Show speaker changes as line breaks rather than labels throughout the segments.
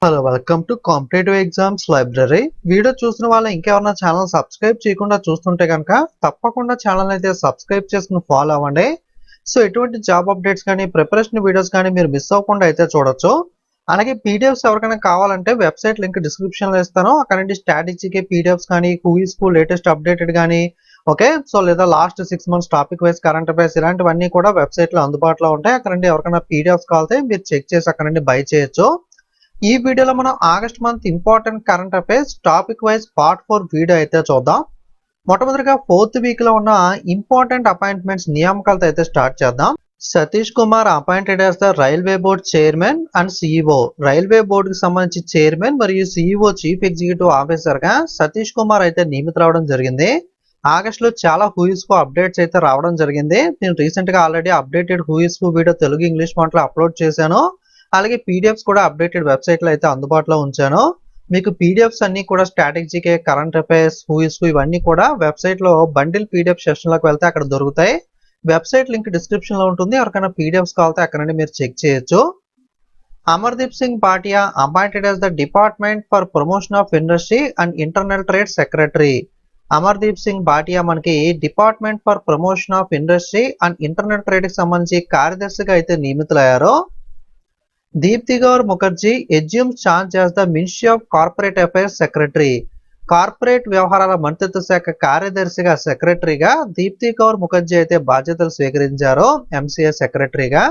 Hello welcome to competitive exams library. Video చూసిన వాళ్ళు ఇంకెవరైనా ఛానల్ సబ్స్క్రైబ్ చేయకుండా చూస్తుంటే కనుక తప్పకుండా ఛానల్ అయితే సబ్స్క్రైబ్ చేసుకుని ఫాలో అవ్వండి. సో ఎటువంటి జాబ్ అప్డేట్స్ కానీ ప్రిపరేషన్ వీడియోస్ కానీ మీరు మిస్ అవ్వకుండా అయితే చూడొచ్చు. అలాగే పీడిఎఫ్స్ ఎవరికైనా కావాలంటే వెబ్సైట్ లింక్ డిస్క్రిప్షన్ లో ఇస్తాను. అక్కడ నుండి స్ట్రాటజీకి పీడిఎఫ్స్ కానీ హూఈస్ కు లేటెస్ట్ అప్డేటెడ్ కానీ ఓకే సో లేదా last 6 months topic wise current affairs ఇలాంటివన్నీ కూడా వెబ్సైట్ లో అందుబాటులో ఉంటాయి. అక్కడ నుండి ఎవరికైనా పీడిఎఫ్స్ కావాలంటే మీరు చెక్ చేసి అక్కడ నుండి బై చేయొచ్చు. ఈ వీడియోలో మనం August month important current affairs topic wise part 4 video అయితే చూద్దాం. మొట్టమొదటిగా 4th వీక్ లో ఉన్న ఇంపార్టెంట్ అపాయింట్మెంట్స్ నియామకాలతో అయితే స్టార్ట్ చేద్దాం. Satish Kumar appointed as the railway board chairman and CEO. Railway board కి సంబంధించి చైర్మన్ మరియు సిఇఓ చీఫ్ ఎగ్జిక్యూటివ్ ఆఫీసర్ గా సతీష్ కుమార్ అయితే నియమితులవడం జరిగింది. ఆగస్ట్ లో చాలా హూయిస్ కు అప్డేట్స్ అయితే రావడం జరిగింది. నేను రీసెంట్ గా ఆల్రెడీ అప్డేటెడ్ హూయిస్ కు వీడియో తెలుగు ఇంగ్లీష్ మాటలో అప్లోడ్ చేశాను. అలాగే పీడిఎఫ్స్ కూడా అప్డేటెడ్ వెబ్సైట్ లో అయితే అందుబాటులో ఉంచాను. మీకు పీడిఎఫ్స్ అన్ని కూడా స్ట్రాటజీకే కరెంట్ అఫైర్స్ హూయిస్ కు ఇవన్నీ కూడా వెబ్సైట్ లో బండిల్ పీడిఎఫ్ సెషన్ లోకి వెళ్తే అక్కడ దొరుకుతాయి. వెబ్సైట్ లింక్ డిస్క్రిప్షన్ లో ఉంటుంది. ఎవరికైనా పీడిఎఫ్స్ కావాలంటే అక్కడ నుండి మీరు చెక్ చేయొచ్చు. Amardeep Singh Bhatia appointed as the Department for Promotion of Industry and Internal Trade secretary. Amardeep Singh Bhatia మనకి Department for Promotion of Industry and Internal Trade కి సంబంధించి కార్యదర్శిగా అయితే నియమితులయ్యారు. Deepti Gaur Mukherjee assumes charge as the Ministry of Corporate Affairs secretary. Corporate వ్యవహారాల మంత్రిత్వ శాఖ కార్యదర్శిగా సెక్రటరీగా దీప్తి గౌర్ ముఖర్జీ అయితే బాధ్యతలు స్వీకరించారు. ఎంసీఏ సెక్రటరీగా.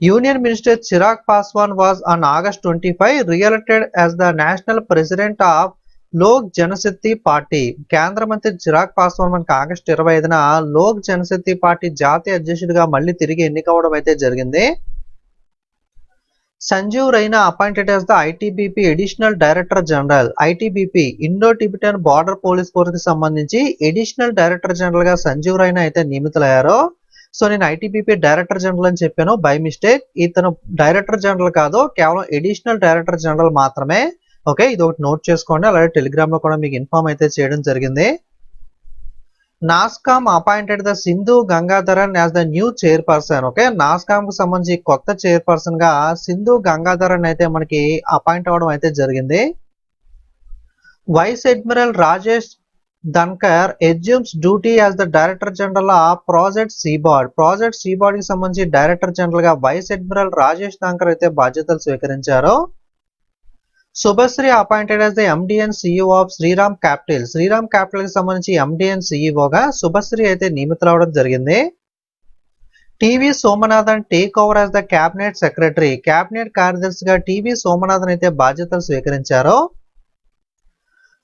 Union minister Chirag Paswan was on August 25 re-elected as the national president of Lok Janshakti Party. కేంద్ర మంత్రి చిరాగ్ పాస్వాన్ మనకి ఆగస్టు 25న లోక్ జనశక్తి పార్టీ జాతీయ అధ్యక్షుడిగా మళ్ళీ తిరిగి ఎన్నికవడం అయితే జరిగింది. Sanjeev Raina appointed as the ITBP additional director general. ITBP Indo Tibetan Border Police Force కి సంబంధించి అడిషనల్ డైరెక్టర్ జనరల్ గా సంజీవ్ రైనా అయితే నియమితులయ్యారు. సో నేను ఐటీబీపీ డైరెక్టర్ జనరల్ అని చెప్పాను బై మిస్టేక్. ఇతను డైరెక్టర్ జనరల్ కాదు, కేవలం అడిషనల్ డైరెక్టర్ జనరల్ మాత్రమే. ఓకే, ఇది ఒకటి నోట్ చేసుకోండి. అలాగే టెలిగ్రామ్ లో కూడా మీకు ఇన్ఫార్మ్ అయితే చేయడం జరిగింది. NASSCOM appointed the Sindhu Gangadharan as the new chairperson. Okay, NASSCOM కు సంబంధించి కొత్త చైర్పర్సన్ గా సింధు గంగాధరన్ అయితే మనకి అపాయింట్ అవ్వడం అయితే జరిగింది. Vice admiral Rajesh Dhankar assumes duty as the director general of Project Seabird. Project Seabird కి సంబంధించి డైరెక్టర్ జనరల్ గా వైస్ అడ్మిరల్ రాజేష్ ధన్కర్ అయితే బాధ్యతలు స్వీకరించారు. Shubhasri appointed as the MD and CEO of Shriram Capital. Shriram Capital కి సంబంధించి ఎండి అండ్ సిఇఓగా శుభశ్రీ అయితే నియమితులవడం జరిగింది. TV Somanathan take over as the cabinet secretary. Cabinet కార్యదర్శిగా టీవీ సోమనాథన్ అయితే బాధ్యతలు స్వీకరించారు.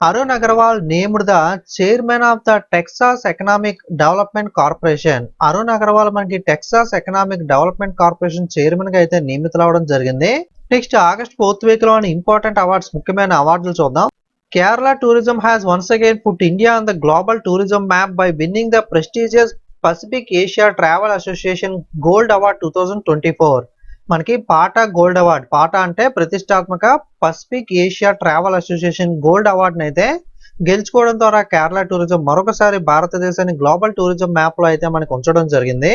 Arun Agarwal named the chairman of the Texas Economic Development Corporation. Arun Agarwal మనకి Texas Economic Development Corporation chairman గా అయితే నియమితులవడం జరిగింది. నెక్స్ట్ ఆగస్ట్ 4th వీక్ లో ఇంపార్టెంట్ అవార్డ్స్, ముఖ్యమైన అవార్డులు చూద్దాం. Kerala tourism has once again put India on the global tourism map by winning the prestigious Pacific Asia Travel Association Gold Award 2024. మనకి PATA Gold Award, PATA అంటే ప్రతిష్టాత్మక Pacific Asia Travel Association Gold అవార్డును అయితే గెలుచుకోవడం ద్వారా కేరళ టూరిజం మరొకసారి భారతదేశాన్ని global tourism map లో అయితే మనకు ఉంచడం జరిగింది.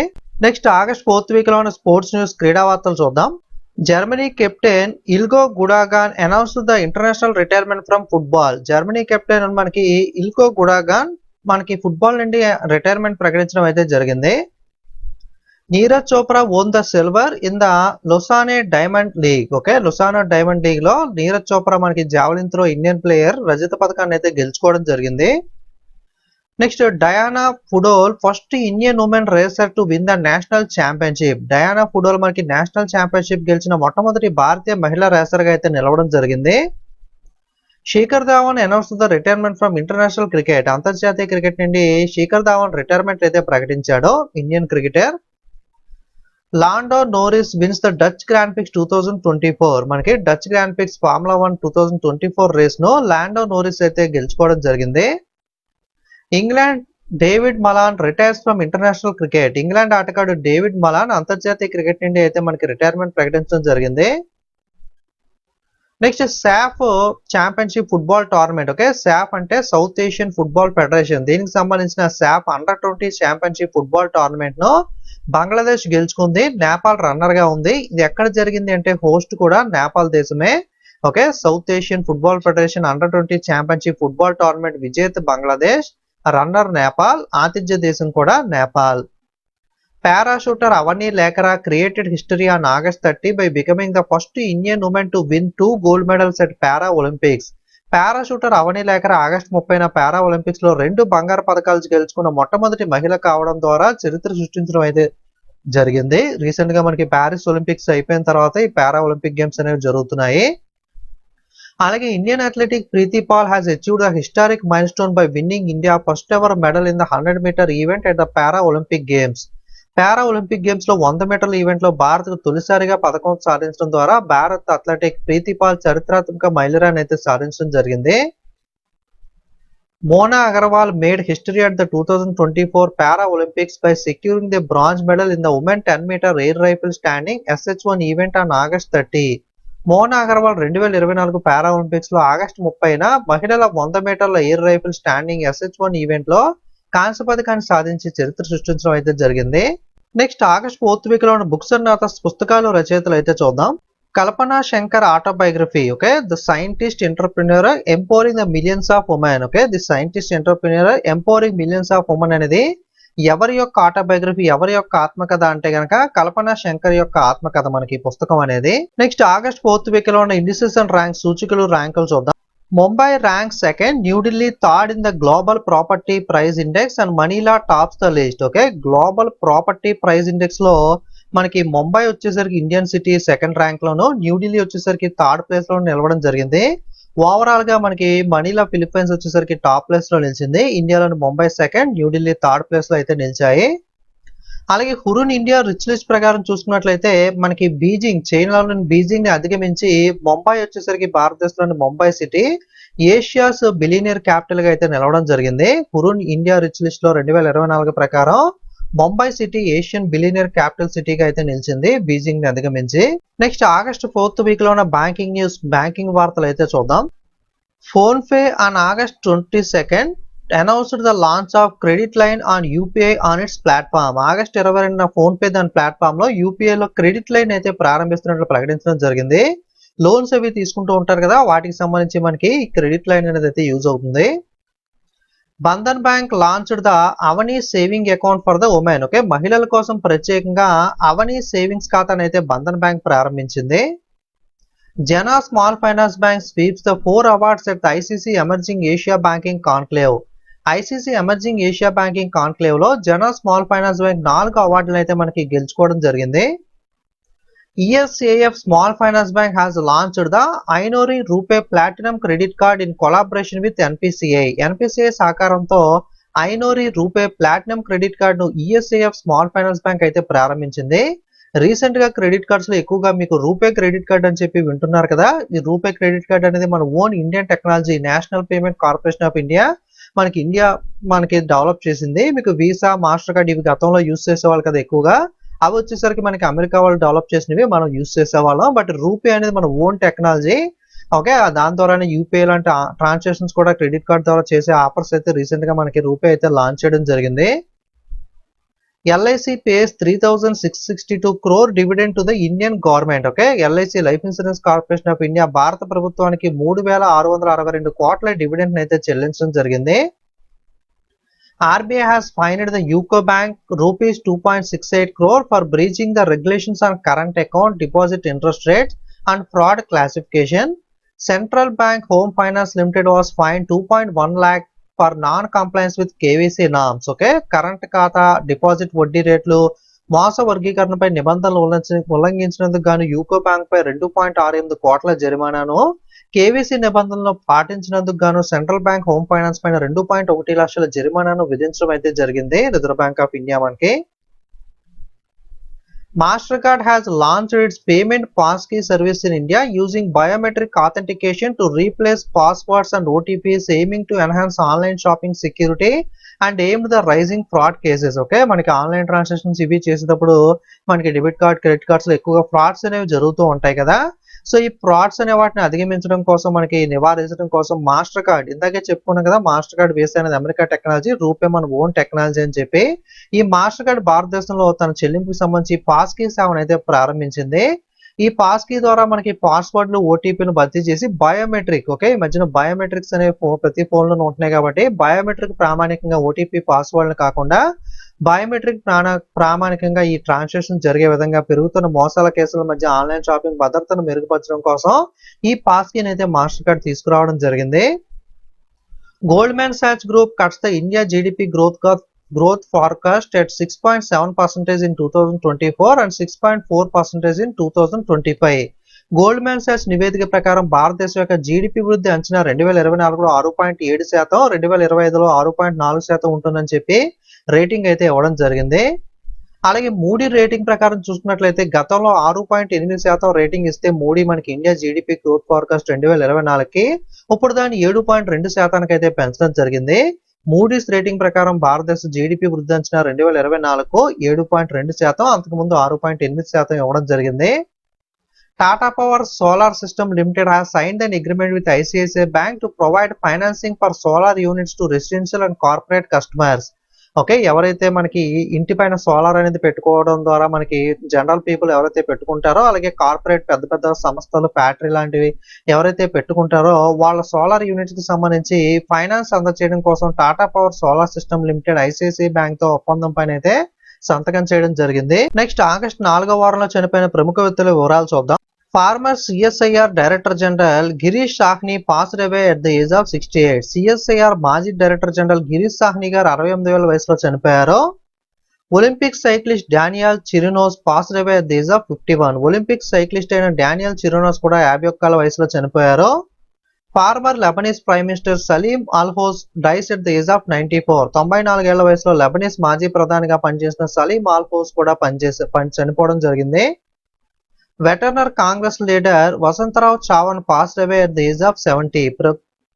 నెక్స్ట్ ఆగస్ట్ 4th వీక్ లో ఉన్న స్పోర్ట్స్ న్యూస్, క్రీడా వార్తలు చూద్దాం. Germany captain Ilkay Gundogan announce the international retirement from football. Germany captain మనకి ఇల్గో గుడాగాన్ మనకి ఫుట్బాల్ నుండి రిటైర్మెంట్ ప్రకటించడం అయితే జరిగింది. Neeraj Chopra won the silver in the Lausanne Diamond League. Okay, Lausanne Diamond League లో నీరజ్ చోప్రా మనకి జావలిన్ త్రో ఇండియన్ ప్లేయర్ రజత పథకాన్ని అయితే గెలుచుకోవడం జరిగింది. Next Diana Pundole first Indian women racer to win the national championship. Diana Pundole మనకి నేషనల్ ఛాంపియన్షిప్ గెలిచిన మొట్టమొదటి భారతీయ మహిళా రేసర్ గా అయితే నిలవడం జరిగింది. Shikhar Dhawan announce the retirement from international cricket. అంతర్జాతీయ క్రికెట్ నుండి శిఖర్ ధావన్ రిటైర్మెంట్ అయితే ప్రకటించాడు, Indian cricketer. Lando Norris wins the Dutch Grand Prix 2024. మనకి Dutch Grand Prix Formula 1 2024 race ను లాండో నోరిస్ అయితే గెలుచుకోవడం జరిగింది. England David Malan retires from international cricket. England ఆటగాడు డేవిడ్ మలాన్ అంతర్జాతీయ క్రికెట్ నుండి అయితే మనకి రిటైర్మెంట్ ప్రకటించడం జరిగింది. నెక్స్ట్ సాఫ్ ఛాంపియన్షిప్ ఫుట్బాల్ టోర్నమెంట్. ఓకే, సాఫ్ అంటే సౌత్ ఏషియన్ ఫుట్బాల్ ఫెడరేషన్. దీనికి సంబంధించిన సాఫ్ అండర్-20 ఛాంపియన్షిప్ ఫుట్బాల్ టోర్నమెంట్ ను బంగ్లాదేశ్ గెలుచుకుంది. నేపాల్ రన్నర్ గా ఉంది. ఇది ఎక్కడ జరిగింది అంటే హోస్ట్ కూడా నేపాల్ దేశమే. Okay, South Asian Football Federation under 20 championship football tournament విజేత బంగ్లాదేశ్, రన్నర్ నేపాల్, ఆతిథ్య దేశం కూడా Nepal. Para shooter Avani Lekhara created history on August 30 by becoming the first Indian woman to win 2 gold medals at Para Olympics. Para shooter Avani Lekhara August 30న para Olympics లో 2 బంగారు పథకాలు గెలుచుకున్న మొట్టమొదటి మహిళ కావడం ద్వారా చరిత్ర సృష్టించడం అయితే జరిగింది. రీసెంట్ గా మనకి ప్యారిస్ ఒలింపిక్స్ అయిపోయిన తర్వాత ఈ పారా ఒలింపిక్ గేమ్స్ అనేవి జరుగుతున్నాయి. అలాగే Indian athletic Preeti Pal has achieved the historic milestone by winning India first ever medal in the 100-meter event at the para Olympic games. Para Olympic games లో 100 మీటర్ల ఈవెంట్ లో భారత్ తొలిసారిగా పథకం సాధించడం ద్వారా భారత్ అథ్లెటిక్ ప్రీతి పాల్ చారిత్రాత్మక మైలురాయిని అయితే సాధించడం జరిగింది. Mona Agarwal made history at the 2024 para Olympics by securing the bronze medal in the women 10-meter air rifle standing SH1 event on August 30. Mona Agarwal 2024 para Olympics లో ఆగస్టు 30న మహిళల 100 మీటర్ల air rifle standing SH1 event లో కాంస్య పథకాన్ని సాధించి చరిత్ర సృష్టించడం అయితే జరిగింది. నెక్స్ట్ ఆగస్ట్ 4th వీక్ లో ఉన్న బుక్స్ అండ్ ఆథర్స్ పుస్తకాలు రచయితలు అయితే చూద్దాం. Kalpana Shankar autobiography, okay, the scientist entrepreneur empowering the millions of women. Okay, the scientist entrepreneur empowering millions of women అనేది ఎవరి యొక్క ఆటోబయోగ్రఫీ, ఎవరి యొక్క ఆత్మకథ అంటే గనక కల్పనా శంకర్ యొక్క ఆత్మకథ మనకి పుస్తకం అనేది. నెక్స్ట్ ఆగస్ట్ 4th వీక్ లో ఉన్న ఇండిసెస్ అండ్ ర్యాంక్ సూచికలు ర్యాంకులు చూద్దాం. Mumbai rank second, New Delhi third in the global property price index and Manila tops the list. Okay, global property price index లో మనకి ముంబై వచ్చేసరికి ఇండియన్ సిటీ సెకండ్ ర్యాంక్ లోను, న్యూఢిల్లీ వచ్చేసరికి థర్డ్ ప్లేస్ లో నిలవడం జరిగింది. ఓవరాల్ గా మనకి మనీలా ఫిలిప్పైన్స్ వచ్చేసరికి టాప్ ప్లేస్ లో నిలిచింది. ఇండియాలోని Mumbai second, New Delhi third place లో అయితే నిలిచాయి. అలాగే హురున్ ఇండియా రిచ్ లిస్ట్ ప్రకారం చూసుకున్నట్లయితే మనకి బీజింగ్, చైనాలోని బీజింగ్ ని అధిగమించి ముంబై వచ్చేసరికి భారతదేశంలోని Mumbai city Asia's billionaire capital గా అయితే నిలవడం జరిగింది. హురున్ ఇండియా రిచ్ లిస్ట్ లో 2024 ప్రకారం Mumbai city Asian billionaire capital సిటీగా అయితే నిలిచింది బీజింగ్ ని అధిగమించి. నెక్స్ట్ ఆగస్ట్ 4th వీక్ లో ఉన్న బ్యాంకింగ్ న్యూస్, బ్యాంకింగ్ వార్తలు అయితే చూద్దాం. Phone pay on August 22 announced the launch of credit line on UPI on its platform. August 22న ఫోన్ పే దాని ప్లాట్ఫామ్ లో యూపీఐ లో క్రెడిట్ లైన్ అయితే ప్రారంభిస్తున్నట్లు ప్రకటించడం జరిగింది. లోన్స్ అవి తీసుకుంటూ ఉంటారు కదా, వాటికి సంబంధించి మనకి క్రెడిట్ లైన్ అనేది అయితే యూజ్ అవుతుంది. Bandhan bank launched the Avani saving account for the women. Okay, మహిళల కోసం ప్రత్యేకంగా అవని సేవింగ్స్ ఖాతాను అయితే బంధన్ బ్యాంక్ ప్రారంభించింది. జనా small finance bank sweeps the 4 awards at the ICC emerging Asia banking conclave. ICC emerging Asia banking conclave లో జనా స్మాల్ ఫైనాన్స్ బ్యాంక్ 4 అవార్డులు అయితే మనకి గెలుచుకోవడం జరిగింది. ESAF small finance bank has launched the Inori RuPay platinum credit card in collaboration with NPCI. NPCI సహకారంతో Inori RuPay platinum credit card ను ESAF small finance bank అయితే ప్రారంభించింది. రీసెంట్ గా క్రెడిట్ కార్డ్స్ లో ఎక్కువగా మీకు రూపే క్రెడిట్ కార్డ్ అని చెప్పి వింటున్నారు కదా. ఈ రూపే క్రెడిట్ కార్డ్ అనేది మన own Indian technology, national payment corporation of India మనకి డెవలప్ చేసింది. మీకు వీసా, మాస్టర్ కార్డ్ ఇవి గతంలో యూజ్ చేసేవాళ్ళు కదా ఎక్కువగా, అవి వచ్చేసరికి మనకి అమెరికా వాళ్ళు డెవలప్ చేసినవి మనం యూజ్ చేసేవాళ్ళం. బట్ రూపే అనేది మన ఓన్ టెక్నాలజీ. ఓకే, దాని ద్వారానే యూపీఐ లాంటి ట్రాన్సాక్షన్స్ కూడా క్రెడిట్ కార్డ్ ద్వారా చేసే ఆఫర్స్ అయితే రీసెంట్ గా మనకి రూపే అయితే లాంచ్ చేయడం జరిగింది. LIC pays 3,662 crore dividend to the Indian government. Okay, LIC life insurance corporation of India భారత ప్రభుత్వానికి 3,662 కోట్ల డివిడెండ్ అయితే చెల్లించడం జరిగింది. RBI has fined the UCO Bank rupees 2.68 crore for breaching the regulations on current account deposit interest rates and fraud classification. Central Bank Home Finance Limited was fined 2.1 lakh for non-compliance with KVC norms. Okay, current ఖాతా deposit వడ్డీ రేట్లు మోస వర్గీకరణపై నిబంధనలు ఉల్లంఘించినందుకు గాను UCO bank పై 2.68 కోట్ల జరిమానాను, KVC నిబంధనలను పాటించినందుకు గాను central bank home finance పైన 2.1 లక్షల జరిమానాను విధించడం అయితే జరిగింది రిజర్వ్ బ్యాంక్ ఆఫ్ ఇండియా మనకి. Mastercard has launched its payment passkey service in India using biometric authentication to replace passwords and OTPs, aiming to enhance online shopping security and aimed the rising fraud cases. Okay, మనకి online transactions ఇవి చేసేటప్పుడు మనకి debit card, credit cards లో ఎక్కువగా frauds అనేవి జరుగుతూ ఉంటాయి కదా. సో ఈ ఫ్రాడ్స్ అనే వాటిని అధిగమించడం కోసం, మనకి నివారించడం కోసం మాస్టర్ కార్డ్, ఇందాకే చెప్పుకున్నాం కదా, మాస్టర్ కార్డ్ వేస్ అనేది అమెరికా టెక్నాలజీ, రూపే మన ఓన్ టెక్నాలజీ అని చెప్పి ఈ మాస్టర్ కార్డ్ భారతదేశంలో తన చెల్లింపుకి సంబంధించి పాస్కీ సేవను అయితే ప్రారంభించింది. ఈ పాస్ కీ ద్వారా మనకి పాస్వర్డ్లు ఓటీపీని భర్తీ చేసి బయోమెట్రిక్, ఓకే, ఈ మధ్యన బయోమెట్రిక్స్ అనే ప్రతి ఫోన్లోనూ ఉంటున్నాయి కాబట్టి బయోమెట్రిక్ ప్రామాణికంగా ఓటీపీ పాస్వర్డ్లు కాకుండా బయోమెట్రిక్ ప్రామాణికంగా ఈ ట్రాన్సాక్షన్ జరిగే విధంగా పెరుగుతున్న మోసాల కేసుల మధ్య ఆన్లైన్ షాపింగ్ భద్రతను మెరుగుపరచడం కోసం ఈ పాస్ కీని అయితే మాస్టర్ కార్డ్ తీసుకురావడం జరిగింది. Goldman Sachs Group cuts the India GDP growth forecast at 6.7% in 2024 and 6.4% in 2025. Goldman socks నివేదిక ప్రకారం భారతదేశం యొక్క జీడిపి వృద్ధి అంచనా 2024లో 6.7%, 2025లో 6.4% ఉంటుందని చెప్పి రేటింగ్ అయితే ఇవ్వడం జరిగింది. అలాగే మూడీ రేటింగ్ ప్రకారం చూసుకున్నట్లయితే గతంలో 6.8% రేటింగ్ ఇస్తే మూడీ మనకి ఇండియా జీడిపి గ్రోత్ ఫోర్కాస్ట్ 2024కి ఇప్పుడు దాన్ని 7.2% అయితే పెంచడం జరిగింది. మూడీస్ రేటింగ్ ప్రకారం భారతదేశ జీడిపి వృద్ధి అంచనా 2024కు 7.2%, అంతకుముందు 6.8% ఇవ్వడం జరిగింది. Tata Power Solar System Limited has signed an agreement with ICICI Bank to provide financing for solar units to residential and corporate customers. Okay, ఎవరైతే మనకి ఇంటి పైన సోలార్ అనేది పెట్టుకోవడం ద్వారా మనకి జనరల్ పీపుల్ ఎవరైతే పెట్టుకుంటారో, అలాగే కార్పొరేట్ పెద్ద పెద్ద సంస్థలు, ఫ్యాక్టరీ లాంటివి ఎవరైతే పెట్టుకుంటారో వాళ్ళ సోలార్ యూనిట్స్ కి సంబంధించి ఫైనాన్స్ అందజేయడం కోసం Tata power solar system limited ICICI bank తో ఒప్పందం పైన అయితే సంతకం చేయడం జరిగింది. నెక్స్ట్ ఆగస్టు 4వ వారంలో చనిపోయిన ప్రముఖ వ్యక్తుల వివరాలు చూద్దాం. Former CSIR Director General Girish Sahni passed away at the age of 68. CSIR మాజీ డైరెక్టర్ జనరల్ గిరీష్ సాహ్ని గారు 68 ఏళ్ల వయసులో చనిపోయారు. ఒలింపిక్ సైక్లిస్ట్ డానియల్ చిరునోస్ passed away at the age of 51. Olympic cyclist అయిన డానియల్ చిరునోస్ కూడా 51 ఏళ్ల వయసులో చనిపోయారు. Former Lebanese prime minister Salim Al Hoss dies at the age of 94. 94 ఏళ్ల వయసులో లెబనీస్ మాజీ ప్రధానిగా పనిచేసిన సలీం అల్హోస్ కూడా చనిపోవడం జరిగింది. Veteran Congress leader Vasantrao Chavan passed away at the age of 70.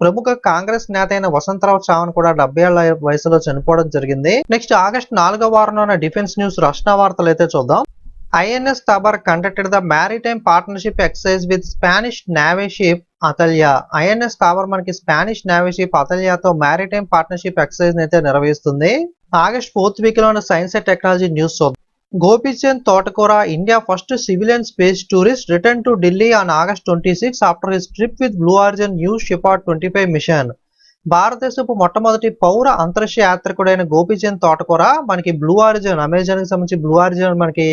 ప్రముఖ కాంగ్రెస్ నేత అయిన వసంతరావు చావన్ కూడా 70 ఏళ్ల వయసులో చనిపోవడం జరిగింది. నెక్స్ట్ ఆగస్టు 4వ వారంలో డిఫెన్స్ న్యూస్ రక్షణ వార్తలు అయితే చూద్దాం. INS Tabar conducted the maritime partnership exercise with Spanish navy ship Atalaya. INS Tabar మనకి స్పానిష్ నేవీ షిప్ అతల్యాతో మ్యారిటైమ్ పార్ట్నర్షిప్ ఎక్సర్సైజ్ అయితే నిర్వహిస్తుంది. ఆగస్ట్ 4th వీక్ లో సైన్స్ అండ్ టెక్నాలజీ న్యూస్ చూద్దాం. Gopichand Tottakura, India first civilian space tourist, returned to Delhi on August 26 after his trip with Blue Origin New Shepard 25 mission. భారతదేశపు మొట్టమొదటి పౌర అంతరిక్ష యాత్రికుడైన గోపీచంద్ తోటకూర మనకి బ్లూ ఆరిజిన్, అమెజాన్ కి సంబంధించి బ్లూ ఆరిజిన్ మనకి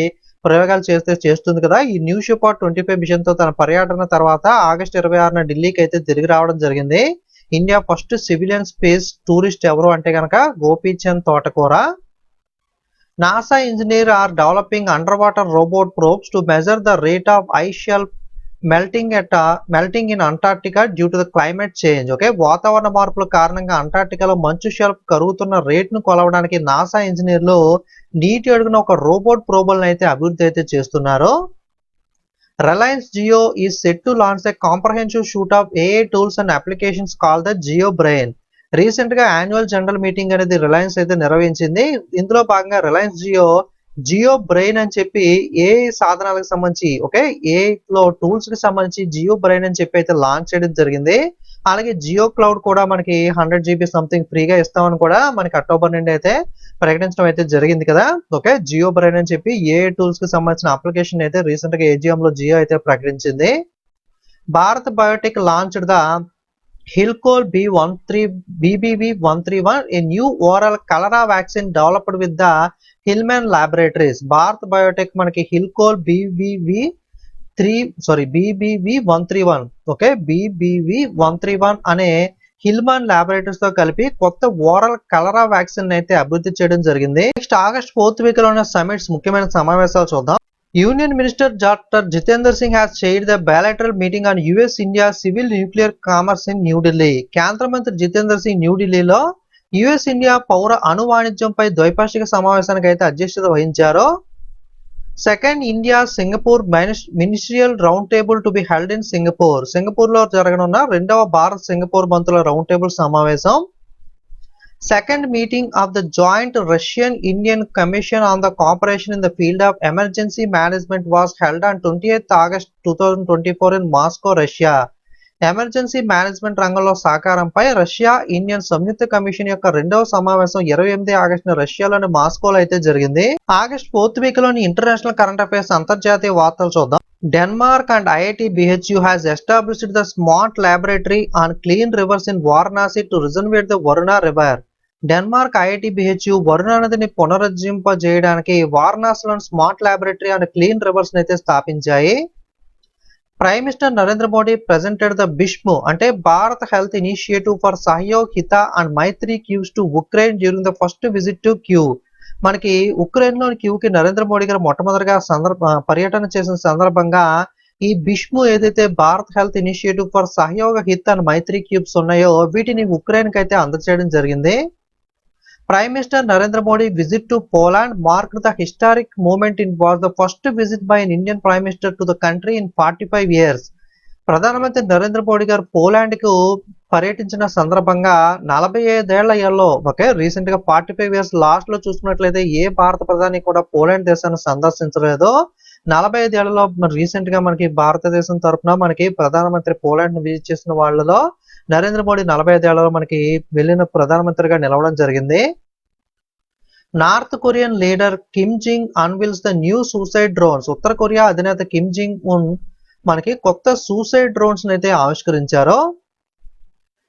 ప్రయోగాలు చేస్తుంది కదా. ఈ న్యూ షెపర్డ్ 25 మిషన్ తో తన పర్యటన తర్వాత ఆగస్టు 26న ఢిల్లీకి అయితే తిరిగి రావడం జరిగింది. India first civilian space tourist ఎవరు అంటే కనుక గోపీచంద్ తోటకూర. NASA engineers are developing underwater robot probes to measure the rate of ice shelf melting in Antarctica due to the climate change. Okay, వాతావరణ మార్పుల కారణంగా అంటార్టికాలో మంచు షెల్ఫ్ కరుగుతున్న రేట్ను కొలవడానికి నాసా ఇంజనీర్లు నీటి అడుగున ఒక రోబోట్ ప్రోబుల్ని అయితే అభివృద్ధి అయితే చేస్తున్నారు. Reliance Jio is set to launch a comprehensive suite of AI tools and applications call the Jio brain. Recent గా యాన్యువల్ జనరల్ మీటింగ్ అనేది రిలయన్స్ అయితే నిర్వహించింది. ఇందులో భాగంగా రిలయన్స్ జియో బ్రెయిన్ అని చెప్పి ఏ సాధనాలకు సంబంధించి, ఓకే, ఏ లో టూల్స్ కి సంబంధించి జియో బ్రెయిన్ అని చెప్పి అయితే లాంచ్ చేయడం జరిగింది. అలాగే జియో క్లౌడ్ కూడా మనకి 100 GB సంథింగ్ ఫ్రీగా ఇస్తామని కూడా మనకి అక్టోబర్ నుండి అయితే ప్రకటించడం అయితే జరిగింది కదా. ఓకే, జియో బ్రెయిన్ అని చెప్పి ఏ టూల్స్ కి సంబంధించిన అప్లికేషన్ అయితే రీసెంట్ గా AGM లో జియో అయితే ప్రకటించింది. Bharat Biotech launched the Hilcol BBV131, a new oral cholera vaccine developed with the Hillman Laboratories. Bharat Biotech మనకి Hilcol BBV131, ఓకే, BBV131 అనే హిల్మన్ లాబొరేటరీస్ తో కలిపి కొత్త ఓరల్ కలరా వ్యాక్సిన్ అయితే అభివృద్ధి చేయడం జరిగింది. నెక్స్ట్ ఆగస్ట్ 4th వీక్ లో ఉన్న సమిట్స్ ముఖ్యమైన సమావేశాలు చూద్దాం. Union Minister Dr. Jitendra Singh has chaired the bilateral meeting on US-India civil nuclear commerce in New Delhi. కేంద్ర మంత్రి జితేంద్ర సింగ్ న్యూఢిల్లీలో US-India పౌర అణు వాణిజ్యంపై ద్వైపాక్షిక సమావేశానికి అయితే అధ్యక్షత వహించారు. Second India Singapore ministerial round table to be held in Singapore. Singapore లో జరగనున్న 2వ భారత్ సింగపూర్ మంత్రుల రౌండ్ టేబుల్ సమావేశం. Second meeting of the Joint Russian-Indian Commission on the Cooperation in the Field of Emergency Management was held on 28th August 2024 in Moscow, Russia. Emergency management రంగంలో సహకారంపై Russia Indian సంయుక్త commission యొక్క రెండవ సమావేశం 28 ఆగస్టున రష్యాలోని మాస్కోలో అయితే జరిగింది. August 4th week లోని international current affairs అంతర్జాతీయ వార్తలు చూద్దాం. Denmark and IIT BHU has established the smart laboratory on clean rivers in Varanasi to regenerate the Varuna River. Denmark IIT BHU Varuna నదిని పునరుజ్జింపజేయడానికి వారణాసిలోని smart laboratory and clean rivers అయితే స్థాపించాయి. Prime minister Narendra Modi presented the BHISHM అంటే Bharat health initiative for Sahyog Hita and Maitri cubes to Ukraine during the first visit to Kyiv. మనకి Ukraine లోని క్యూకి నరేంద్ర మోడీ గారు మొట్టమొదటిగా పర్యటన చేసిన సందర్భంగా ఈ బిష్ము ఏదైతే Bharat health initiative for Sahyog Hita and Maitri cubes ఉన్నాయో వీటిని ఉక్రెయిన్ కి అయితే అందజేయడం జరిగింది. Prime Minister Narendra Modi visit to Poland marked the historic moment in was the first visit by an Indian Prime Minister to the country in 45 years. ప్రధానమంత్రి నరేంద్ర మోడీ గారు Poland కు పర్యటించిన సందర్భంగా 45 ఓకే రీసెంట్ గా 45 ఇయర్స్ లాస్ట్ లో చూసుకున్నట్లయితే ఏ భారత ప్రధాని కూడా పోలాండ్ దేశాన్ని సందర్శించలేదు. 45 ఏళ్లలో రీసెంట్ గా మనకి భారతదేశం తరఫున మనకి ప్రధానమంత్రి పోలాండ్ విజిట్ చేసిన వాళ్ళలో నరేంద్ర మోడీ 45 ఏళ్లలో మనకి వెళ్ళిన ప్రధానమంత్రిగా నిలవడం జరిగింది. North Korean leader Kim Jong unveils the new suicide drones. ఉత్తర కొరియా అధినేత కిమ్ జింగ్ ఉన్ మనకి కొత్త సూసైడ్ డ్రోన్స్ అయితే ఆవిష్కరించారు.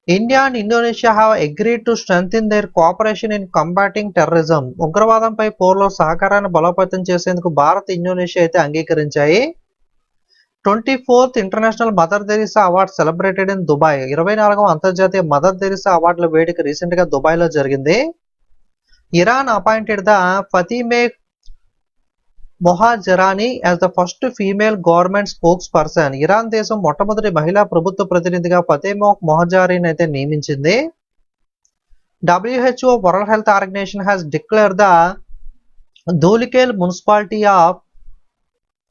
India and Indonesia have agreed to strengthen their cooperation in combating terrorism. ఉగ్రవాదంపై పోరులో సహకారాన్ని బలోపేతం చేసేందుకు భారత్ ఇండోనేషియా అయితే అంగీకరించాయి. 24th international Mother Teresa award celebrated in Dubai. 24వ అంతర్జాతీయ మదర్ తెరీసా అవార్డుల వేడుక రీసెంట్ గా దుబాయ్ లో జరిగింది. Iran appointed the Fatemeh Mohajerani as the first female government spokesperson. Iran దేశం మొట్టమొదటి మహిళా ప్రభుత్వ ప్రతినిధిగా ఫతిమే మొహాజరీని అయితే నియమించింది. WHO World Health Organization has declared the Dhulikhel municipality of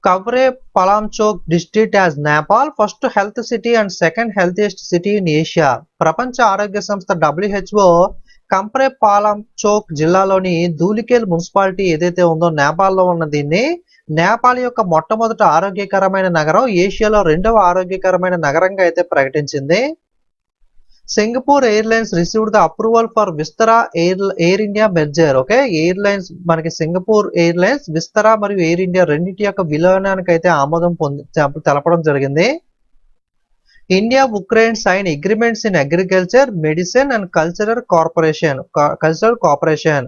Kavre Palanchok district as Nepal first health city and second healthiest city in Asia. ప్రపంచ ఆరోగ్య సంస్థ WHO కంప్రే పాలాంచోక్ జిల్లాలోని ధూలికేల్ మున్సిపాలిటీ ఏదైతే ఉందో నేపాల్లో ఉన్న దీన్ని నేపాల్ యొక్క మొట్టమొదటి ఆరోగ్యకరమైన నగరం, ఏషియాలో రెండవ ఆరోగ్యకరమైన నగరంగా అయితే ప్రకటించింది. Singapore Airlines received the approval for Vistara Air India merger. Okay airlines మనకి సింగపూర్ ఎయిర్లైన్స్ విస్తరా మరియు ఎయిర్ ఇండియా రెండింటి యొక్క విలీనానికి అయితే ఆమోదం తెలపడం జరిగింది. India Ukraine sign agreements in agriculture, medicine and cultural cooperation.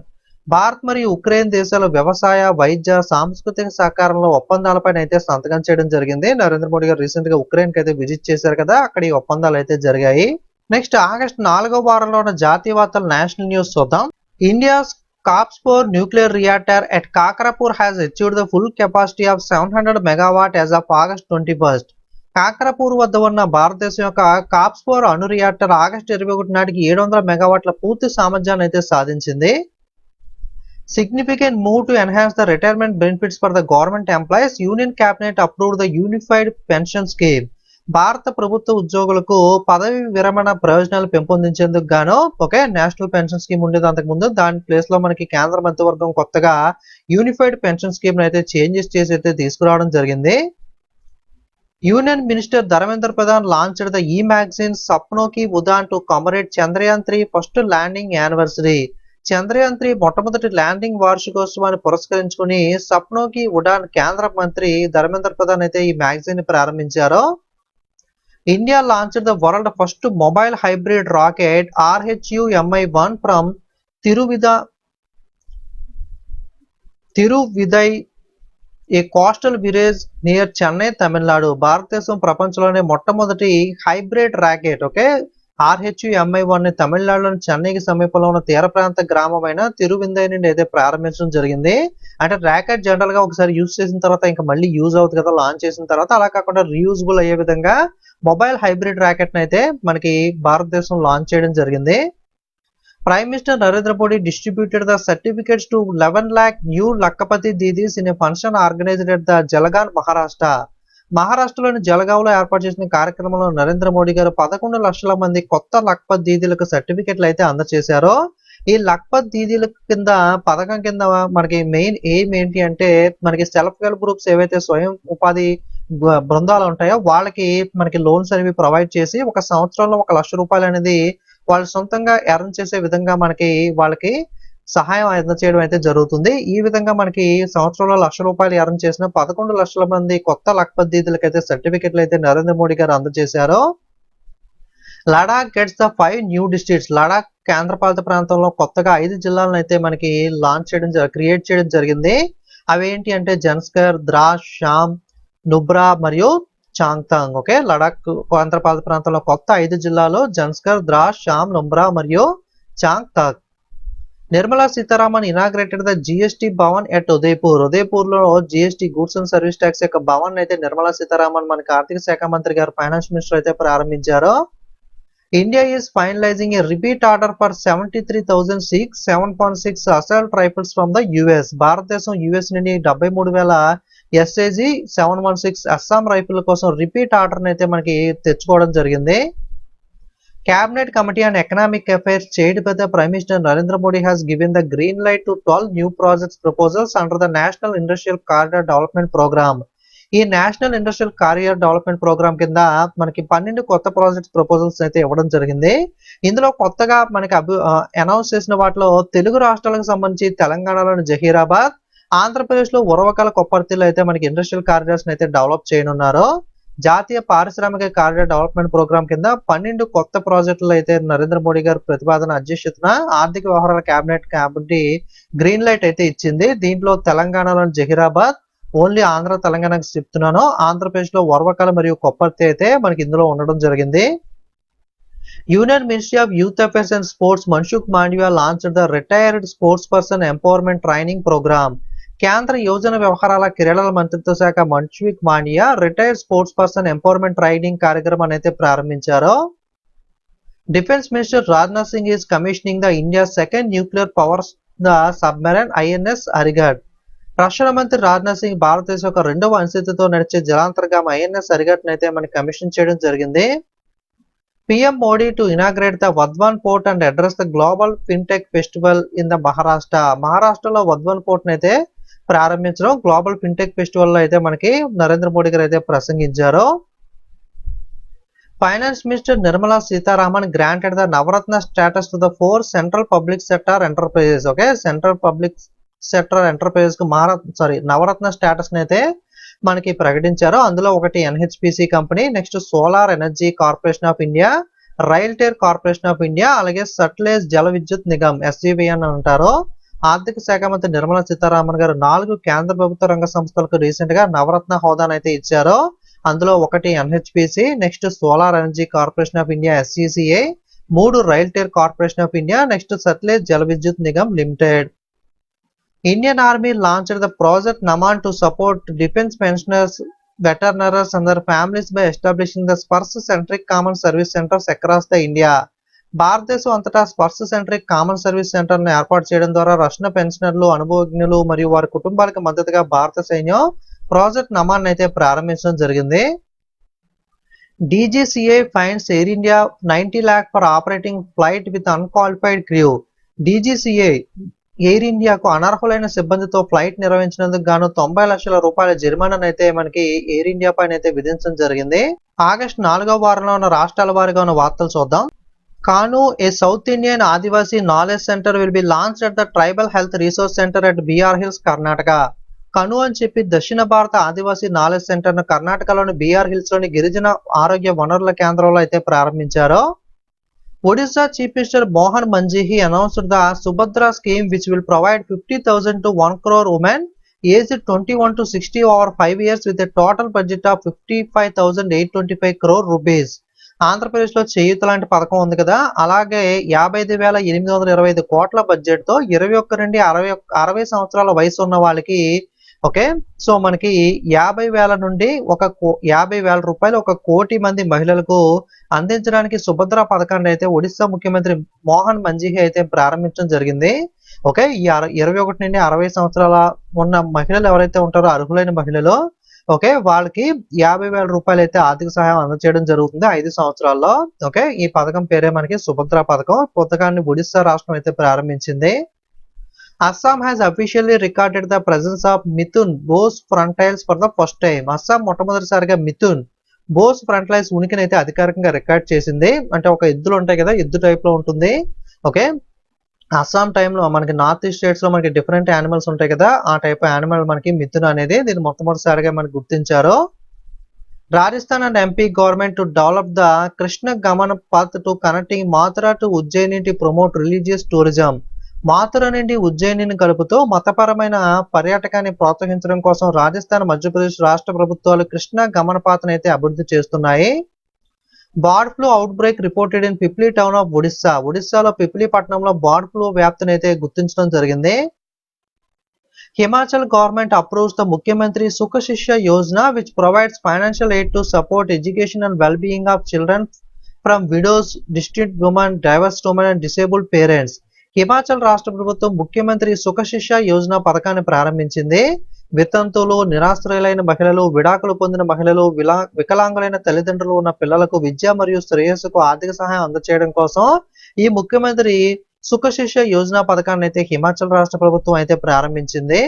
Bharat మరియు ఉక్రెయిన్ దేశాల వ్యవసాయ, వైద్య, సాంస్కృతిక సహకారంలో ఒప్పందాలపైన అయితే సంతకం చేయడం జరిగింది. నరేంద్ర మోడీ గారు రీసెంట్ గా ఉక్రెయిన్ కి అయితే విజిట్ చేశారు కదా, అక్కడ ఈ ఒప్పందాలు అయితే జరిగాయి. నెక్స్ట్ ఆగస్ట్ 4వ వారంలో ఉన్న జాతీయ వార్తలు నేషనల్ న్యూస్ చూద్దాం. ఇండియాస్ కాప్స్పోర్ nuclear reactor at Kakrapar has achieved the full capacity of 700 megawatt as of August 21. Kakrapar వద్ద ఉన్న భారతదేశం యొక్క కాప్స్పోర్ అణు రియాక్టర్ ఆగస్టు 21 నాటికి 700 మెగావాట్ల పూర్తి సామర్థ్యాన్ని అయితే సాధించింది. Significant move to enhance the retirement benefits for the government employees. Union cabinet approved the unified pension scheme. భారత ప్రభుత్వ ఉద్యోగులకు పదవి విరమణ ప్రయోజనాలు పెంపొందించేందుకు గాను ఓకే నేషనల్ పెన్షన్ స్కీమ్ ఉండేది అంతకు ముందు, దాని ప్లేస్ లో మనకి కేంద్ర మంత్రివర్గం కొత్తగా యూనిఫైడ్ పెన్షన్ స్కీమ్ అయితే చేంజెస్ చేసి అయితే తీసుకురావడం జరిగింది. Union minister Dharmendra Pradhan launched the e-magazine Sapno ki Udaan to commemorate Chandrayaan 3 first landing anniversary. Chandrayaan 3 మొట్టమొదటి ల్యాండింగ్ వార్షికోత్సవాన్ని పురస్కరించుకుని సప్నో కి ఉడాన్ కేంద్ర మంత్రి ధర్మేంద్ర ప్రధాన్ అయితే ఈ మ్యాగజైన్ ప్రారంభించారు. India launched the world first mobile hybrid rocket RHU-MI-1 from Thiruvidandai a coastal village near Chennai, Tamil Nadu. భారతదేశం ప్రపంచంలోనే మొట్టమొదటి హైబ్రిడ్ రాకెట్ ఓకే RHU-MI-1 ని తమిళనాడులోని చెన్నైకి సమీపంలో ఉన్న తీర ప్రాంత గ్రామమైన తిరువిందై నుండి అయితే ప్రారంభించడం జరిగింది. అంటే రాకెట్ జనరల్ గా ఒకసారి యూజ్ చేసిన తర్వాత ఇంకా మళ్ళీ యూజ్ అవుతుంది కదా లాంచ్ చేసిన తర్వాత, అలా కాకుండా రీయూజబుల్ అయ్యే విధంగా మొబైల్ హైబ్రిడ్ రాకెట్ అయితే మనకి భారతదేశం లాంచ్ చేయడం జరిగింది. Prime minister Narendra Modi distributed the certificates to 11 lakh new Lakhpati Didis in a function organized at the Jalgaon, Maharashtra. మహారాష్ట్రలోని జలగావ్లో ఏర్పాటు చేసిన కార్యక్రమంలో నరేంద్ర మోడీ గారు 11 లక్షల మంది కొత్త లక్పత్ దీదీలకు సర్టిఫికెట్లు అయితే అందజేశారు. ఈ లక్పత్ దీదీల కింద పథకం కింద మనకి మెయిన్ ఎయిమ్ ఏంటి అంటే మనకి సెల్ఫ్ హెల్ప్ గ్రూప్స్ ఏవైతే స్వయం ఉపాధి బృందాలు ఉంటాయో వాళ్ళకి మనకి లోన్స్ అనేవి ప్రొవైడ్ చేసి ఒక సంవత్సరంలో 1,00,000 రూపాయలు అనేది వాళ్ళు సొంతంగా ఎర్న్ చేసే విధంగా వాళ్ళకి సహాయం అందచేయడం అయితే జరుగుతుంది. ఈ విధంగా మనకి సంవత్సరంలో 1,00,000 రూపాయలు ఎర్న్ చేసిన 11 లక్షల మంది కొత్త లఖపతీయులకైతే సర్టిఫికెట్లు అయితే నరేంద్ర మోడీ గారు అందజేశారు. Ladakh gets the 5 new districts. Ladakh కేంద్రపాలిత ప్రాంతంలో కొత్తగా 5 జిల్లాలను అయితే మనకి క్రియేట్ చేయడం జరిగింది. అవేంటి అంటే జన్స్కర్, ద్రాస్, షామ్, నుబ్రా మరియు చాంగ్తాంగ్. ఓకే, లడాక్ కేంద్రపాలిత ప్రాంతంలో కొత్త 5 జిల్లాలు జన్స్కర్, ద్రాస్, షామ్, నుబ్రా మరియు Changthang. Nirmala Sitharaman inaugurated the GST Bhavan at Udaipur. ఉదయపూర్లో GST goods and service tax యొక్క భవన్ అయితే నిర్మలా సీతారామన్ మనకి ఆర్థిక శాఖ మంత్రి గారు, ఫైనాన్స్ మినిస్టర్ అయితే ప్రారంభించారు. India is finalising A repeat order for 73,000 six 7.6 assault rifles from the US. భారతదేశం యుఎస్ నుండి 73,000 ఎస్ఏజీ 716 అస్సాం రైఫిల్ కోసం రిపీట్ ఆర్డర్ అయితే మనకి తెచ్చుకోవడం జరిగింది. Cabinet Committee on Economic Affairs chaired by the Prime Minister Narendra Modi has given the green light to 12 new projects proposals under the National Industrial Corridor Development Program. ఈ national industrial corridor development programme కింద మనకి 12 కొత్త projects proposals అయితే ఇవ్వడం జరిగింది. ఇందులో కొత్తగా మనకి అనౌన్స్ చేసిన వాటిలో తెలుగు రాష్ట్రాలకు సంబంధించి తెలంగాణలోని జహీరాబాద్, ఆంధ్రప్రదేశ్ లో ఉరవకల కొప్పర్తిలో అయితే మనకి ఇండస్ట్రియల్ కారిడార్స్ అయితే డెవలప్ చేయనున్నారు. జాతీయ పారిశ్రామిక కారిడార్ డెవలప్మెంట్ ప్రోగ్రామ్ కింద 12 కొత్త ప్రాజెక్టులు అయితే నరేంద్ర మోడీ గారు ప్రతిపాదన అధ్యక్షతన ఆర్థిక వ్యవహారాల కేబినెట్ కమిటీ గ్రీన్ లైట్ అయితే ఇచ్చింది. దీంట్లో తెలంగాణలోని జహీరాబాద్, ఓన్లీ ఆంధ్ర తెలంగాణకు చెప్తున్నాను, ఆంధ్రప్రదేశ్ లో ఉరవకల మరియు కొప్పర్తి అయితే మనకి ఇందులో ఉండడం జరిగింది. Union ministry of youth affairs and sports Mansukh Mandaviya launched the retired sportsperson empowerment training programme. కేంద్ర యువజన వ్యవహారాల క్రీడల మంత్రిత్వ శాఖ Mansukh Mandaviya retired sportsperson empowerment training కార్యక్రమాన్ని అయితే ప్రారంభించారు. Defence minister Rajnath Singh is commissioning the India second nuclear power the submarine INS Arighaat. రక్షణ మంత్రి రాజ్నాథ్ సింగ్ భారతదేశం యొక్క 2వ అనుశక్తితో నడిచే జలాంతర్గామి ఐఎన్ఎస్ అరిగట్ అయితే మనకి కమిషన్ చేయడం జరిగింది. PM Modi to inaugurate the Vadhavan port and address the global fintech festival in the Maharashtra. మహారాష్ట్రలో వధ్వాన్ పోర్ట్ అయితే ప్రారంభించడం, గ్లోబల్ ఫిన్టెక్ ఫెస్టివల్ లో అయితే మనకి నరేంద్ర మోడీ గారు అయితే ప్రసంగించారు. Finance minister Nirmala Sitharaman granted the Navratna status to the 4 central public sector enterprises. Okay, central public sector enterprises కు నవరత్న స్టేటస్ అయితే మనకి ప్రకటించారు. అందులో ఒకటి NHPC company, next solar energy corporation of India, RailTel corporation of India, అలాగే సట్లేజ్ జల విద్యుత్ నిగమ్ SJVN అని అంటారు. ఆర్థిక శాఖ మంత్రి నిర్మలా సీతారామన్ గారు 4 కేంద్ర ప్రభుత్వ రంగ సంస్థలకు రీసెంట్ గా నవరత్న హోదాను అయితే ఇచ్చారు. అందులో ఒకటి NHPC, next solar energy corporation of India SCCA, 3 RailTel corporation of India, next Sutlej Jal Vidyut Nigam limited. Indian Army launched the Project Naman to support defense pensioners, veterans and their families by establishing the Spurs-centric common service centers across the India. భారతదేశం అంతటా స్పర్శ centric common service centre ను ఏర్పాటు చేయడం ద్వారా రక్షణ పెన్షనర్లు, అనుభవజ్ఞులు మరియు వారి కుటుంబాలకు మద్దతుగా భారత సైన్యం ప్రాజెక్ట్ నమాన్ అయితే ప్రారంభించడం జరిగింది. DGCA fines air India 90 lakh for operating flight with unqualified crew. DGCA air ఇండియాకు అనర్హులైన సిబ్బందితో ఫ్లైట్ నిర్వహించినందుకు గాను 90 లక్షల రూపాయల జరిమానాను అయితే మనకి ఎయిర్ ఇండియా పైన అయితే విధించడం జరిగింది. ఆగస్టు 4వ వారంలో ఉన్న రాష్ట్రాల వారీగా ఉన్న వార్తలు చూద్దాం. Kanu a south Indian Adivasi knowledge centre will be launched at the tribal health resource centre at BR hills Karnataka. Kanu అని చెప్పి దక్షిణ భారత ఆదివాసీ నాలెడ్జ్ సెంటర్ ను కర్ణాటకలోని బీఆర్ హిల్స్ లోని గిరిజన ఆరోగ్య వనరుల కేంద్రంలో అయితే ప్రారంభించారు. Odisha Chief Minister Mohan Manjihi announced the Subhadra scheme which will provide 50,000 to 1 crore women aged 21 to 60 over 5 years with a total budget of 55,825 crore rupees. Andhra Pradesh లో చేయూత లాంటి పథకం ఉంది కదా, అలాగే 55,825 కోట్ల బడ్జెట్ తో 21 నుండి 60 సంవత్సరాల వయసు ఉన్న వాళ్ళకి ఓకే, సో మనకి 50,000 నుండి 50,000 రూపాయలు 1 కోటి మంది మహిళలకు అందించడానికి సుభద్ర పథకాన్ని అయితే ఒడిశా ముఖ్యమంత్రి మోహన్ మంజిహి అయితే ప్రారంభించడం జరిగింది. ఓకే, ఈ 21 నుండి 60 సంవత్సరాల ఉన్న మహిళలు ఎవరైతే ఉంటారో అర్హులైన మహిళలు ఓకే, వాళ్ళకి 50,000 రూపాయలు అయితే ఆర్థిక సహాయం అందజేయడం జరుగుతుంది 5 సంవత్సరాల్లో. ఓకే, ఈ పథకం పేరే మనకి సుభద్ర పథకం. పథకాన్ని ఒడిశా రాష్ట్రం అయితే ప్రారంభించింది. Assam has officially recorded the presence of Mithun Bose frontals for the first time. Assam మొట్టమొదటిసారిగా మిథున్ బోస్ ఫ్రంటైల్స్ ఉనికిని అయితే అధికారికంగా రికార్డ్ చేసింది. అంటే ఒక ఎద్దులు ఉంటాయి కదా, ఎద్దు టైప్ లో ఉంటుంది. ఓకే, అస్సాం టైంలో మనకి నార్త్ ఈస్ట్ స్టేట్స్ లో మనకి డిఫరెంట్ యానిమల్స్ ఉంటాయి కదా, ఆ టైప్ యానిమల్ మనకి మిథున్ అనేది దీన్ని మొట్టమొదటిసారిగా మనకి గుర్తించారు. Rajasthan and MP government to develop the Krishna Gaman path to connecting Mathura to Ujjaini to promote religious tourism. మాథుర నుండి ఉజ్జయినిని కలుపుతూ మతపరమైన పర్యాటకాన్ని ప్రోత్సహించడం కోసం రాజస్థాన్, మధ్యప్రదేశ్ రాష్ట్ర ప్రభుత్వాలు కృష్ణా గమనపాతను అయితే అభివృద్ధి చేస్తున్నాయి. Bird flu outbreak reported in Pipli town of Odisha. ఒడిస్సాలో పిప్లీ పట్టణంలో బర్డ్ ఫ్లూ వ్యాప్తిని అయితే గుర్తించడం జరిగింది. Himachal government approves the Mukhyamantri Sukha Shishya Yojana, which provides financial aid to support education and well-being of children from widows, distressed women, divorced women and disabled parents. Himachal రాష్ట్ర ప్రభుత్వం ముఖ్యమంత్రి సుఖ శిష్య యోజన పథకాన్ని ప్రారంభించింది. వితంతువులు, నిరాశ్రయులైన మహిళలు, విడాకులు పొందిన మహిళలు, వికలాంగులైన తల్లిదండ్రులు ఉన్న పిల్లలకు విద్య మరియు శ్రేయస్సుకు ఆర్థిక సహాయం అందచేయడం కోసం ఈ ముఖ్యమంత్రి సుఖ శిష్య యోజన పథకాన్ని అయితే హిమాచల్ రాష్ట్ర ప్రభుత్వం అయితే ప్రారంభించింది.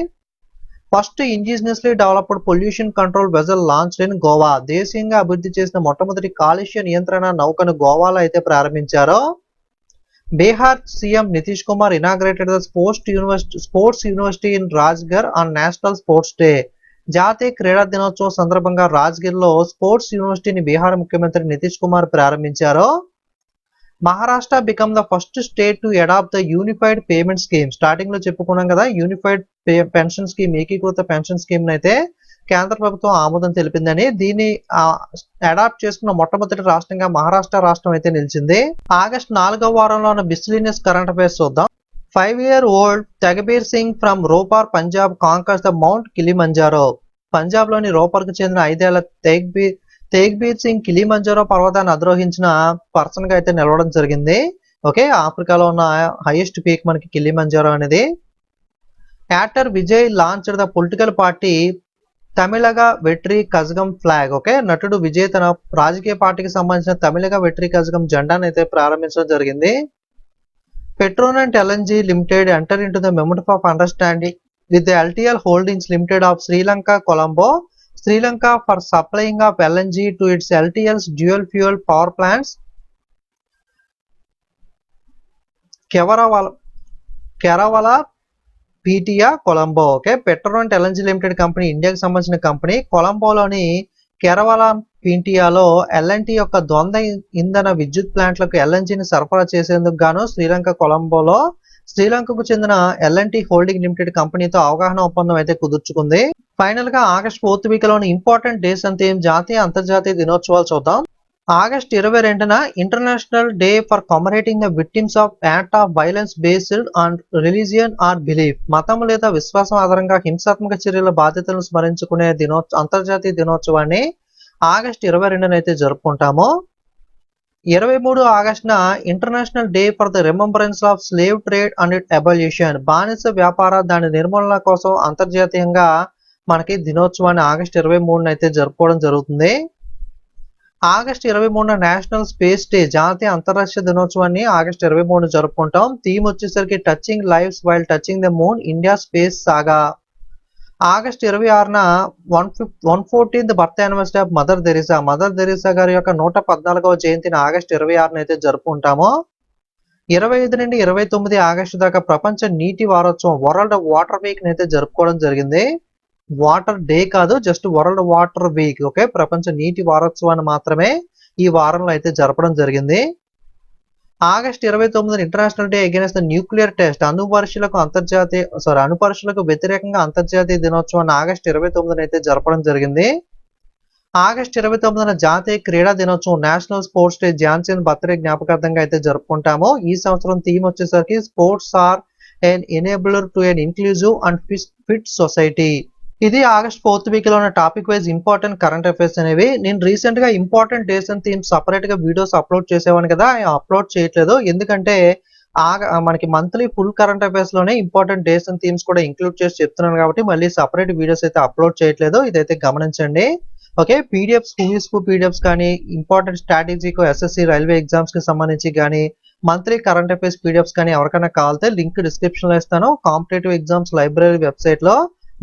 First indigenously developed pollution control vessel launched in Goa. దేశీయంగా అభివృద్ధి చేసిన మొట్టమొదటి కాలుష్య నియంత్రణ నౌకను గోవాలో అయితే ప్రారంభించారు. Bihar CM Nitish Kumar inaugurated the sports university in Rajgir on national sports day. జాతీయ క్రీడా దినోత్సవం సందర్భంగా రాజ్గిర్ లో స్పోర్ట్స్ యూనివర్సిటీని బీహార్ ముఖ్యమంత్రి నితీష్ కుమార్ ప్రారంభించారు. Maharashtra become the first state to adopt the unified payment scheme. Starting లో చెప్పుకున్నాం కదా, యూనిఫైడ్ పెన్షన్ స్కీమ్, ఏకీకృత పెన్షన్ స్కీమ్ అయితే కేంద్ర ప్రభుత్వం ఆమోదం తెలిపిందని. దీన్ని అడాప్ట్ చేసుకున్న మొట్టమొదటి రాష్ట్రంగా మహారాష్ట్ర రాష్ట్రం అయితే నిలిచింది. ఆగస్టు 4వ వారంలో ఉన్న మిస్లీనియస్ కరెంట్ అఫైర్స్ చూద్దాం. 5-year-old Tegbir Singh from Ropar Punjab conquers the mount Kilimanjaro. Punjab లోని రోపర్ కు చెందిన 5 ఏళ్ల తెగ్బీర్ సింగ్ కిలిమంజారో పర్వతాన్ని అధిరోహించిన పర్సన్ గా అయితే నిలవడం జరిగింది. ఓకే, ఆఫ్రికాలో ఉన్న హైయెస్ట్ పీక్ మనకి కిలిమంజారో అనేది. Actor Vijay launched the political party Tamilaga Vettri Kazhagam flag. Okay, నటుడు విజయ్ తన రాజకీయ పార్టీకి సంబంధించిన తమిళగ వెట్రి కజగం జెండాను అయితే ప్రారంభించడం జరిగింది. Petronet LNG limited enter into the memorandum of understanding with the LTL holdings limited of Sri Lanka Colombo, Sri Lanka for supplying of LNG to its LTL's dual fuel power plants Kerawalapitiya Colombo. Okay, Petronet LNG limited company ఇండియాకి సంబంధించిన company. కొలంబోలోని కెరవల పీటియాలో L&T యొక్క ద్వంద్వ ఇంధన విద్యుత్ ప్లాంట్లకు ఎల్ఎన్జీని సరఫరా చేసేందుకు గాను శ్రీలంక కొలంబోలో శ్రీలంకకు చెందిన ఎల్ఎన్టీ హోల్డింగ్ లిమిటెడ్ కంపెనీతో అవగాహన ఒప్పందం అయితే కుదుర్చుకుంది. ఫైనల్ గా ఆగస్టు 4th వీక్లోని ఇంపార్టెంట్ డేస్ అంటే జాతీయ అంతర్జాతీయ దినోత్సవాలు చూద్దాం. ఆగస్టు 22న international day for commemorating the victims of act of violence based on religion or belief. మతం లేదా విశ్వాసం ఆధారంగా హింసాత్మక చర్యల బాధ్యతలను స్మరించుకునే అంతర్జాతీయ దినోత్సవాన్ని ఆగస్టు 22న అయితే జరుపుకుంటాము. 23 ఆగస్టున international day for the remembrance of slave trade and it abolition. బానిస వ్యాపార దాని నిర్మూలన కోసం అంతర్జాతీయంగా మనకి దినోత్సవాన్ని ఆగస్టు 23న అయితే జరుపుకోవడం జరుగుతుంది. ఆగస్టు 23న నేషనల్ స్పేస్ డే, జాతీయ అంతరిక్ష దినోత్సవాన్ని ఆగస్టు 23న జరుపుకుంటాం. థీమ్ వచ్చేసరికి touching lives while touching the moon, India space saga. August 26న 114th birth anniversary of mother Teresa. Mother Teresa గారి యొక్క 114వ జయంతిని ఆగస్టు 26న అయితే జరుపుకుంటాము. 25 నుండి 29 ఆగస్టు దాకా ప్రపంచ నీటి వారోత్సవం, వరల్డ్ వాటర్ వీక్ అయితే జరుపుకోవడం జరిగింది. వాటర్ డే కాదు, just world water week. Okay, ప్రపంచ నీటి వారోత్సవాన్ని మాత్రమే ఈ వారంలో అయితే జరపడం జరిగింది. August 29 international day against the nuclear test. అణుపరీక్షలకు వ్యతిరేకంగా అంతర్జాతీయ దినోత్సవాన్ని ఆగస్టు 29న అయితే జరపడం జరిగింది. ఆగస్టు 29న జాతీయ క్రీడా దినోత్సవం, national sports day, Jhansi birthday జ్ఞాపకార్థంగా అయితే జరుపుకుంటాము. ఈ సంవత్సరం థీమ్ వచ్చేసరికి sports are an enabler to an inclusive and fit society. ఇది ఆగస్ట్ 4th వీక్లో ఉన్న topic wise important current affairs అనేవి. నేను రీసెంట్ గా important days and themes separate గా వీడియోస్ అప్లోడ్ చేసేవాను కదా, అప్లోడ్ చేయట్లేదు. ఎందుకంటే మనకి మంత్లీ ఫుల్ కరెంట్ అఫైర్స్ లోనే ఇంపార్టెంట్ డేస్ అండ్ థీమ్స్ కూడా ఇంక్లూడ్ చేసి చెప్తున్నాను కాబట్టి మళ్ళీ సపరేట్ వీడియోస్ అయితే అప్లోడ్ చేయట్లేదు. ఇదైతే గమనించండి. ఓకే, పీడిఎఫ్స్ పీడిఎఫ్స్ కానీ ఇంపార్టెంట్ స్ట్రాటజీకి ఎస్ఎస్సి రైల్వే ఎగ్జామ్స్ కి సంబంధించి కానీ మంత్లీ కరెంట్ అఫైర్స్ పీడిఎఫ్స్ కానీ ఎవరికైనా కావాలితే లింక్ డిస్క్రిప్షన్ లో ఇస్తాను. కాంపిటేటివ్ ఎగ్జామ్స్ లైబ్రరీ వెబ్సైట్ లో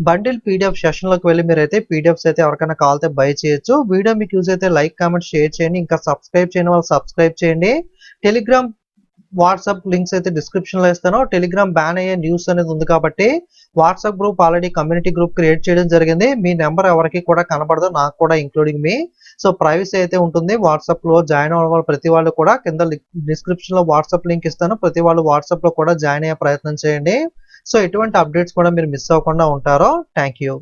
బండిల్ పీడిఎఫ్ సెషన్ లోకి వెళ్ళి మీరైతే పీడిఎఫ్స్ అయితే ఎవరికైనా కావాలితే బై చేయొచ్చు. వీడియో మీకు యూజ్ అయితే లైక్ కామెంట్ షేర్ చేయండి. ఇంకా సబ్స్క్రైబ్ చేయని వాళ్ళు సబ్స్క్రైబ్ చేయండి. టెలిగ్రామ్ వాట్సాప్ లింక్స్ అయితే డిస్క్రిప్షన్ లో ఇస్తాను. టెలిగ్రామ్ బ్యాన్ అయ్యే న్యూస్ అనేది ఉంది కాబట్టి WhatsApp group already community group create చేయడం జరిగింది. మీ నెంబర్ ఎవరికి కూడా కనబడదు, నాకు కూడా ఇంక్లూడింగ్ మీ. సో ప్రైవసీ అయితే ఉంటుంది. వాట్సాప్ లో జాయిన్ అవ్వడం ప్రతి వాళ్ళు కూడా కింద డిస్క్రిప్షన్ లో వాట్సాప్ లింక్ ఇస్తాను. ప్రతి వాళ్ళు వాట్సాప్ లో కూడా జాయిన్ అయ్యే ప్రయత్నం చేయండి. సో ఎటువంటి అప్డేట్స్ కూడా మీరు మిస్ అవ్వకుండా ఉంటారో. Thank you.